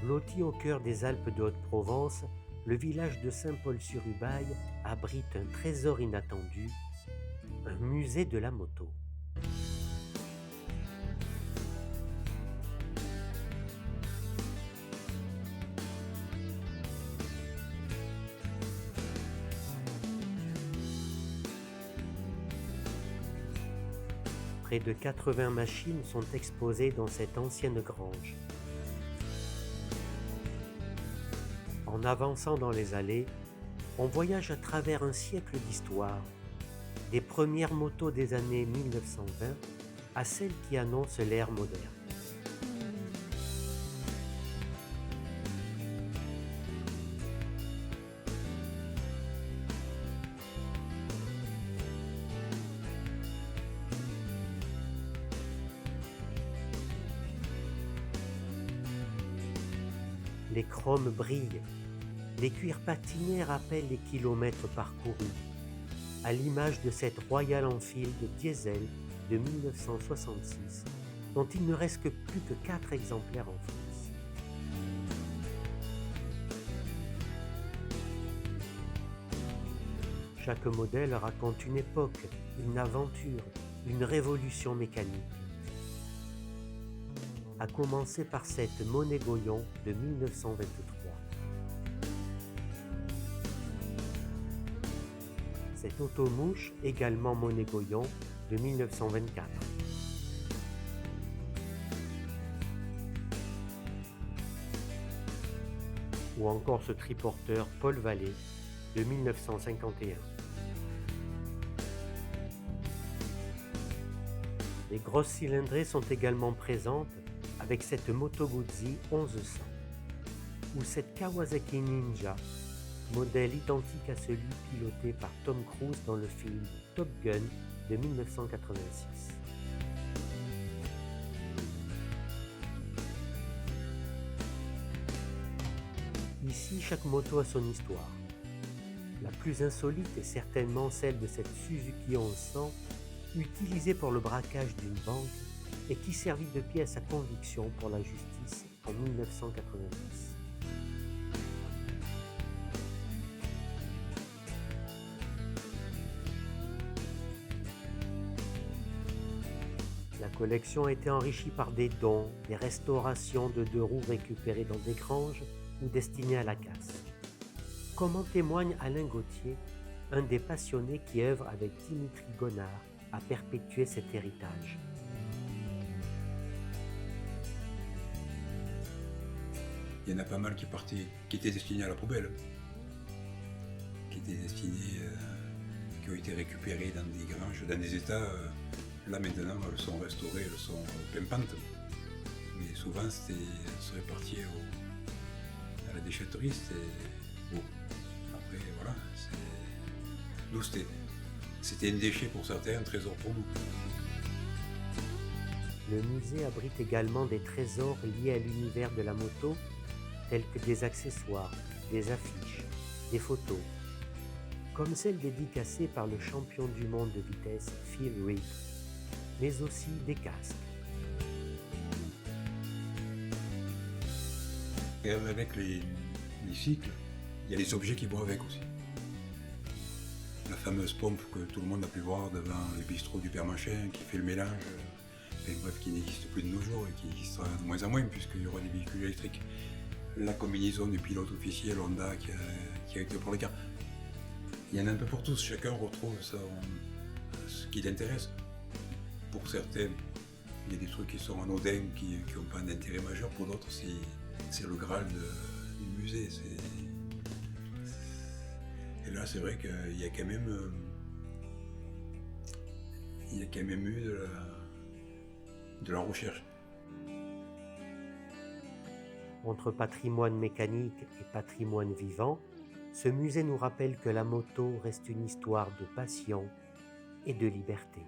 Blotti au cœur des Alpes de Haute-Provence, le village de Saint-Paul-sur-Ubaye abrite un trésor inattendu, un musée de la moto. Près de 80 machines sont exposées dans cette ancienne grange. En avançant dans les allées, on voyage à travers un siècle d'histoire, des premières motos des années 1920 à celles qui annoncent l'ère moderne. Les chromes brillent, les cuirs patinés rappellent les kilomètres parcourus, à l'image de cette Royal Enfield diesel de 1966, dont il ne reste que plus que 4 exemplaires en France. Chaque modèle raconte une époque, une aventure, une révolution mécanique. À commencer par cette Monet Goyon de 1923. Cette automouche, également Monet Goyon, de 1924. Ou encore ce triporteur Paul Vallée de 1951. Les grosses cylindrées sont également présentes avec cette Moto Guzzi 1100 ou cette Kawasaki Ninja, modèle identique à celui piloté par Tom Cruise dans le film Top Gun de 1986. Ici, chaque moto a son histoire. La plus insolite est certainement celle de cette Suzuki 1100, utilisée pour le braquage d'une banque et qui servit de pièce à conviction pour la justice en 1990. La collection a été enrichie par des dons, des restaurations de deux roues récupérées dans des granges ou destinées à la casse. Comme en témoigne Alain Gauthier, un des passionnés qui œuvre avec Dimitri Gonard à perpétuer cet héritage. Il y en a pas mal qui étaient destinés à la poubelle, qui étaient destinés, qui ont été récupérés dans des granges, dans des états. Là maintenant, elles sont restaurées, elles sont pimpantes. Mais souvent, c'est réparti à la déchetterie. Bon. Après, voilà. Nous, c'était un déchet pour certains, un trésor pour nous. Le musée abrite également des trésors liés à l'univers de la moto, tels que des accessoires, des affiches, des photos, comme celle dédicacée par le champion du monde de vitesse Phil Reed, mais aussi des casques. Et avec les cycles, il y a les objets qui vont avec aussi. La fameuse pompe que tout le monde a pu voir devant le bistrot du Père Machin, qui fait le mélange, bref, qui n'existe plus de nos jours et qui existera de moins en moins puisqu'il y aura des véhicules électriques. La combinaison du pilote officiel Honda qui a été pour les cas. Il y en a un peu pour tous, chacun retrouve ce qui l'intéresse. Pour certains, il y a des trucs qui sont anodins, qui n'ont pas d'intérêt majeur. Pour d'autres, c'est le Graal du musée. Et là, c'est vrai qu'il y a quand même, eu de la recherche. Entre patrimoine mécanique et patrimoine vivant, ce musée nous rappelle que la moto reste une histoire de passion et de liberté.